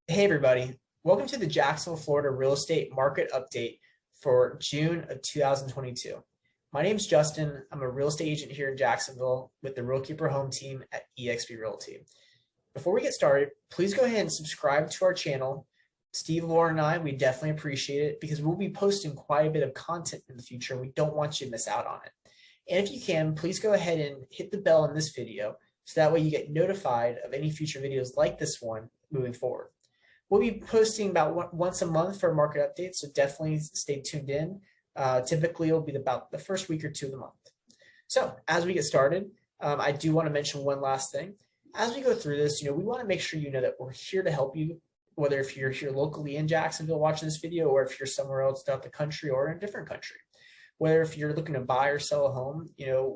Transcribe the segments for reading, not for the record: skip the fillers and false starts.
Hey everybody, welcome to the Jacksonville, Florida real estate market update for June of 2022. My name is Justin. I'm a real estate agent here in Jacksonville with the Real Keeper Home Team at eXp Realty. Before we get started, please go ahead and subscribe to our channel. Steve, Lauren, and I, we definitely appreciate it because we'll be posting quite a bit of content in the future and we don't want you to miss out on it. And if you can, please go ahead and hit the bell in this video so that way you get notified of any future videos like this one moving forward. We'll be posting about once a month for market updates, so definitely stay tuned in. Typically, it'll be about the first week or two of the month. So as we get started, I do want to mention one last thing. As we go through this, we want to make sure you know that we're here to help you, whether if you're here locally in Jacksonville watching this video, or if you're somewhere else throughout the country or in a different country. Whether if you're looking to buy or sell a home,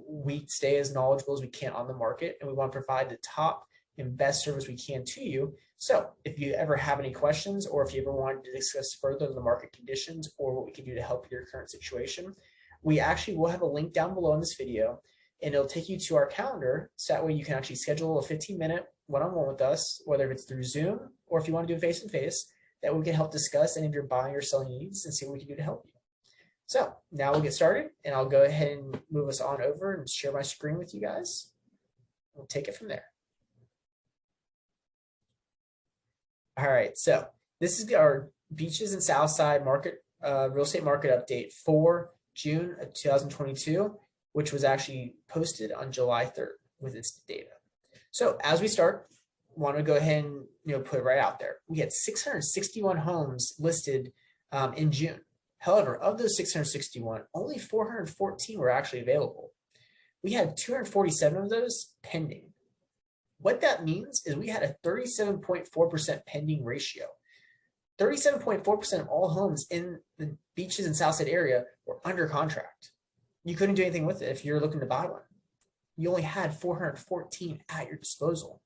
we stay as knowledgeable as we can on the market, and we want to provide the top and best service we can to you. So if you ever have any questions, or if you ever wanted to discuss further the market conditions or what we can do to help your current situation, we actually will have a link down below in this video, and it'll take you to our calendar. So that way you can actually schedule a 15-minute one-on-one with us, whether it's through Zoom or if you want to do it face-to-face, that we can help discuss any of your buying or selling needs and see what we can do to help you. So now we'll get started, and I'll go ahead and move us on over and share my screen with you guys. We'll take it from there. All right, so this is our Beaches and Southside market real estate market update for June of 2022, which was actually posted on July 3rd with its data. So as we start, I want to go ahead and put it right out there. We had 661 homes listed in June. However, of those 661, only 414 were actually available. We had 247 of those pending. What that means is we had a 37.4% pending ratio. 37.4% of all homes in the Beaches and Southside area were under contract. You couldn't do anything with it if you're looking to buy one. You only had 414 at your disposal.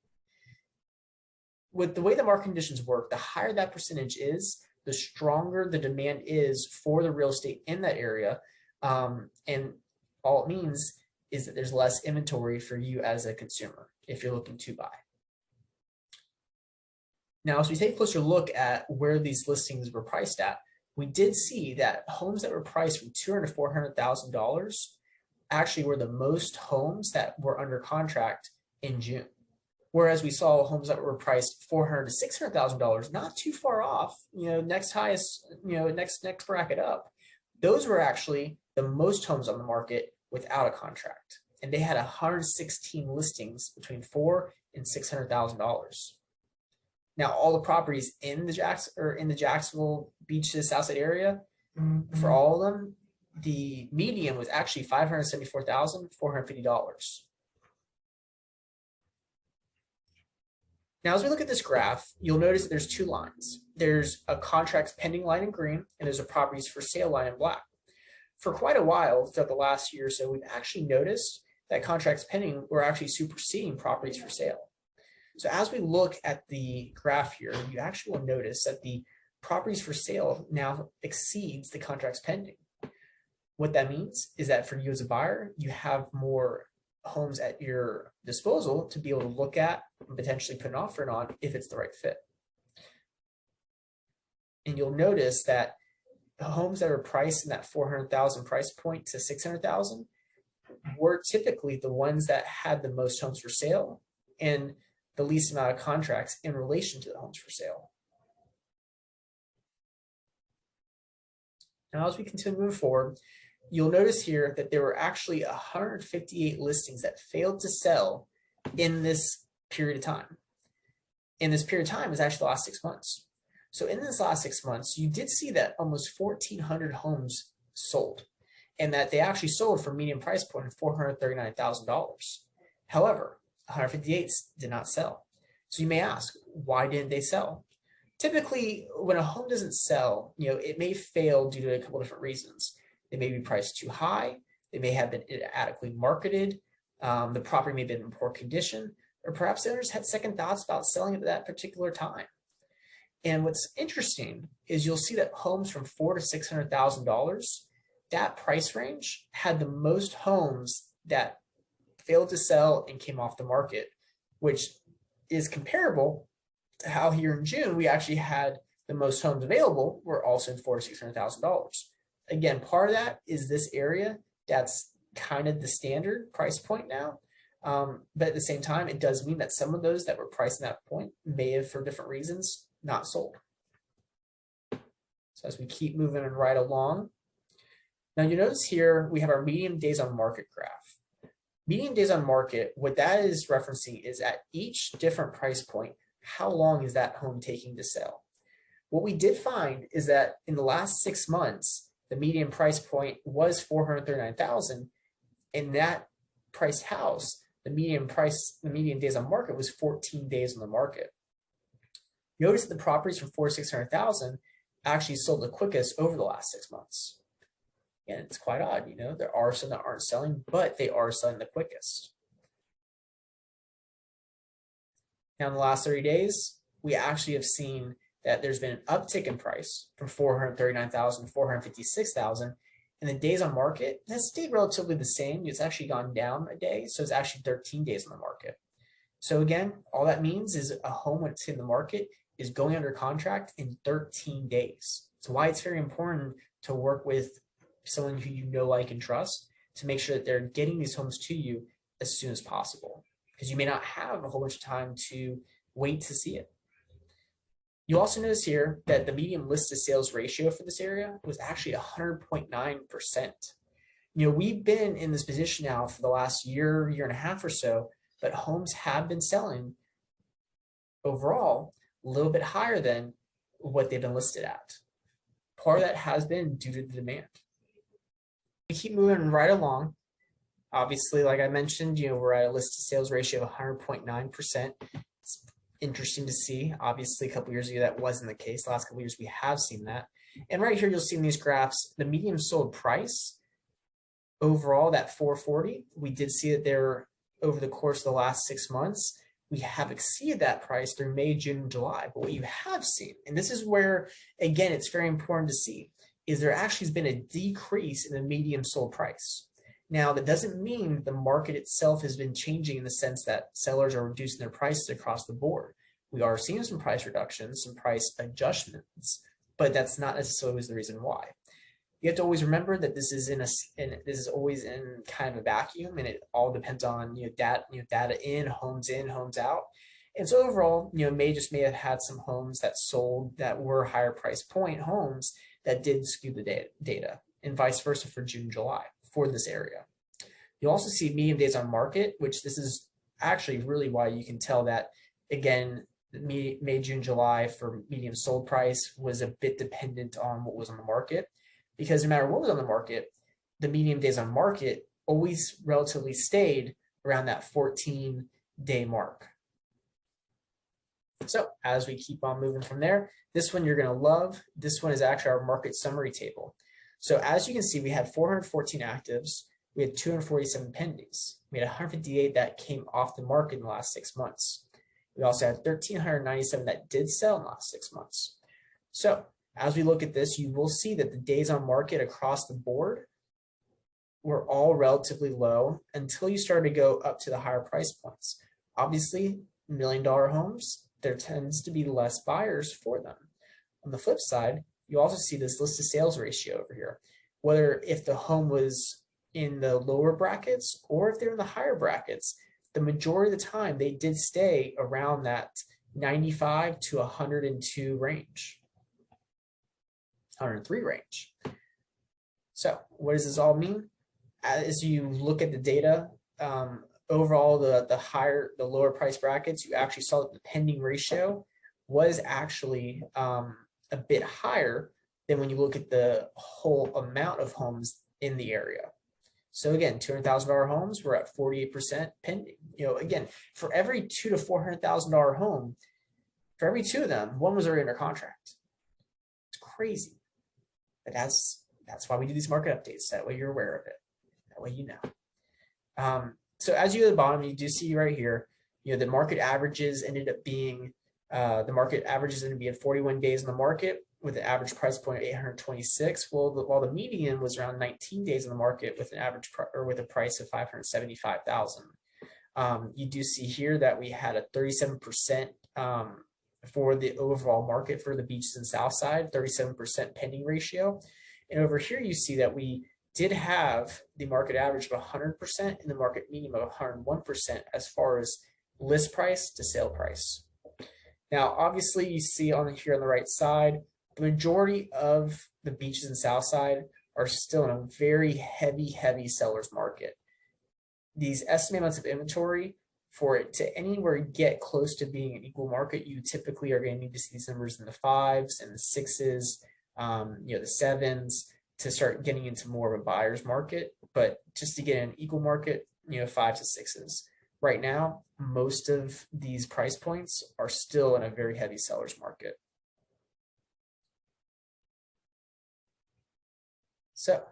With the way the market conditions work, the higher that percentage is, the stronger the demand is for the real estate in that area. And all it means is that there's less inventory for you as a consumer if you're looking to buy. Now, as we take a closer look at where these listings were priced at, we did see that homes that were priced from $200,000 to $400,000 actually were the most homes that were under contract in June. Whereas we saw homes that were priced $400,000 to $600,000, not too far off, next highest, next bracket up. Those were actually the most homes on the market without a contract. And they had 116 listings between $400,000 and $600,000. Now, all the properties in the Jacksonville Beaches Southside area, for all of them, the median was actually $574,450. Now, as we look at this graph, you'll notice that there's two lines. There's a contracts pending line in green, and there's a properties for sale line in black. For quite a while, throughout the last year or so, we've actually noticed that contracts pending were actually superseding properties for sale. So as we look at the graph here, you actually will notice that the properties for sale now exceeds the contracts pending. What that means is that for you as a buyer, you have more homes at your disposal to be able to look at and potentially put an offer on if it's the right fit. And you'll notice that the homes that are priced in that 400,000 price point to 600,000 were typically the ones that had the most homes for sale and the least amount of contracts in relation to the homes for sale. Now, as we continue to move forward, you'll notice here that there were actually 158 listings that failed to sell in this period of time. And this period of time is actually the last 6 months. So in this last 6 months, you did see that almost 1,400 homes sold, and that they actually sold for median price point of $439,000. However, 158 did not sell. So you may ask, why didn't they sell? Typically, when a home doesn't sell, it may fail due to a couple different reasons. They may be priced too high. They may have been inadequately marketed. The property may have been in poor condition, or perhaps the owners had second thoughts about selling it at that particular time. And what's interesting is you'll see that homes from $400,000 to $600,000, that price range had the most homes that failed to sell and came off the market, which is comparable how here in June, we actually had the most homes available were also in $400,000 to $600,000. Again, part of that is this area. That's kind of the standard price point now. But at the same time, it does mean that some of those that were priced at that point may have, for different reasons, not sold. So as we keep moving right along, now you notice here we have our median days on market graph. Median days on market, what that is referencing is at each different price point, how long is that home taking to sell? What we did find is that in the last 6 months, the median price point was $439,000. In that price house, the median days on market was 14 days on the market. Notice that the properties from $400,000 to $600,000 actually sold the quickest over the last 6 months. And it's quite odd, there are some that aren't selling, but they are selling the quickest. Now, in the last 30 days, we actually have seen that there's been an uptick in price from $439,000 to $456,000. And the days on market has stayed relatively the same. It's actually gone down a day. So it's actually 13 days on the market. So again, all that means is a home when it's in the market is going under contract in 13 days. So why it's very important to work with someone who you know, like, and trust to make sure that they're getting these homes to you as soon as possible, because you may not have a whole bunch of time to wait to see it. You also notice here that the median list to sales ratio for this area was actually 100.9%. We've been in this position now for the last year and a half or so, but homes have been selling overall a little bit higher than what they've been listed at. Part of that has been due to the demand. We keep moving right along. Obviously, like I mentioned, we're at a list to sales ratio of 100.9%. It's interesting to see. Obviously, a couple years ago, that wasn't the case. The last couple years, we have seen that. And right here, you'll see in these graphs, the median sold price overall, that 440, we did see that there over the course of the last 6 months, we have exceeded that price through May, June, and July. But what you have seen, and this is where, again, it's very important to see, is there actually has been a decrease in the median sold price. Now, that doesn't mean the market itself has been changing in the sense that sellers are reducing their prices across the board. We are seeing some price reductions, some price adjustments, but that's not necessarily the reason why. You have to always remember that this is always in kind of a vacuum, and it all depends on data in, homes out. And so overall, may have had some homes that sold that were higher price point homes that did skew the data, and vice versa for June, July for this area. You'll also see median days on market, which this is actually really why you can tell that, again, May, June, July for median sold price was a bit dependent on what was on the market, because no matter what was on the market, the median days on market always relatively stayed around that 14-day mark. So as we keep on moving from there, this one you're going to love. This one is actually our market summary table. So as you can see, we had 414 actives. We had 247 pendings. We had 158 that came off the market in the last 6 months. We also had 1,397 that did sell in the last 6 months. So as we look at this, you will see that the days on market across the board were all relatively low until you started to go up to the higher price points. Obviously, $1 million homes, there tends to be less buyers for them. On the flip side, you also see this list to sales ratio over here, whether if the home was in the lower brackets or if they're in the higher brackets, the majority of the time they did stay around that 95 to 102 range, 103 range. So what does this all mean? As you look at the data, overall, the lower price brackets, you actually saw that the pending ratio was actually a bit higher than when you look at the whole amount of homes in the area. So again, $200,000 homes were at 48% pending. Again, for every $200,000 to $400,000 home, for every two of them, one was already under contract. It's crazy, but that's why we do these market updates. That way you're aware of it. That way you know. So as you go to the bottom, you do see right here, the market averages ended up being 41 days in the market with an average price point of 826. While the median was around 19 days in the market with an average with a price of 575,000. You do see here that we had a 37% for the overall market for the beaches and south side, 37% pending ratio. And over here, you see that we did have the market average of 100% and the market median of 101% as far as list price to sale price. Now, obviously, you see on here on the right side, the majority of the beaches and south side are still in a very heavy seller's market. These estimated amounts of inventory, for it to anywhere get close to being an equal market, you typically are going to need to see these numbers in the 5s and the 6s, the 7s, to start getting into more of a buyer's market. But just to get an equal market, 5s to 6s. Right now, most of these price points are still in a very heavy seller's market. So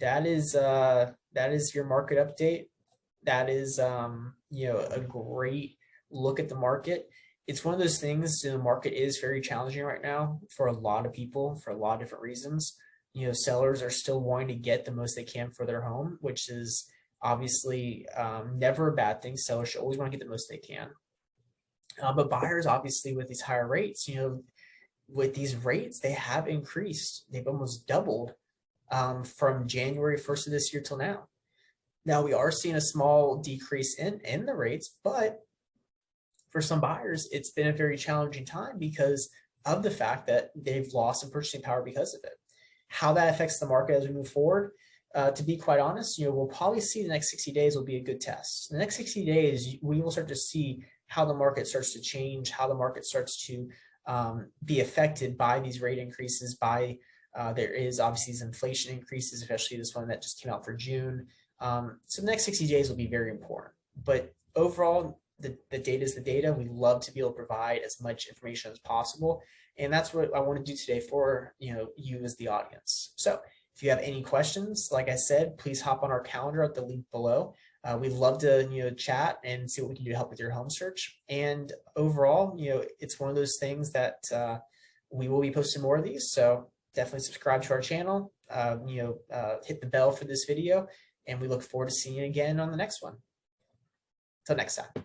that is your market update. That is a great look at the market. It's one of those things, the market is very challenging right now for a lot of people for a lot of different reasons. Sellers are still wanting to get the most they can for their home, which is obviously never a bad thing. Sellers should always want to get the most they can. But buyers, obviously, with these higher rates, with these rates, they have increased. They've almost doubled from January 1st of this year till now. Now, we are seeing a small decrease in the rates, but for some buyers, it's been a very challenging time because of the fact that they've lost some purchasing power because of it. How that affects the market as we move forward, to be quite honest, we'll probably see the next 60 days will be a good test. The next 60 days, we will start to see how the market starts to change, how the market starts to be affected by these rate increases, by there is obviously these inflation increases, especially this one that just came out for June. So the next 60 days will be very important. But overall, the data is the data. We love to be able to provide as much information as possible. And that's what I want to do today for you as the audience. So if you have any questions, like I said, please hop on our calendar at the link below. We'd love to chat and see what we can do to help with your home search. And overall, it's one of those things that we will be posting more of these. So definitely subscribe to our channel. Hit the bell for this video, and we look forward to seeing you again on the next one. Till next time.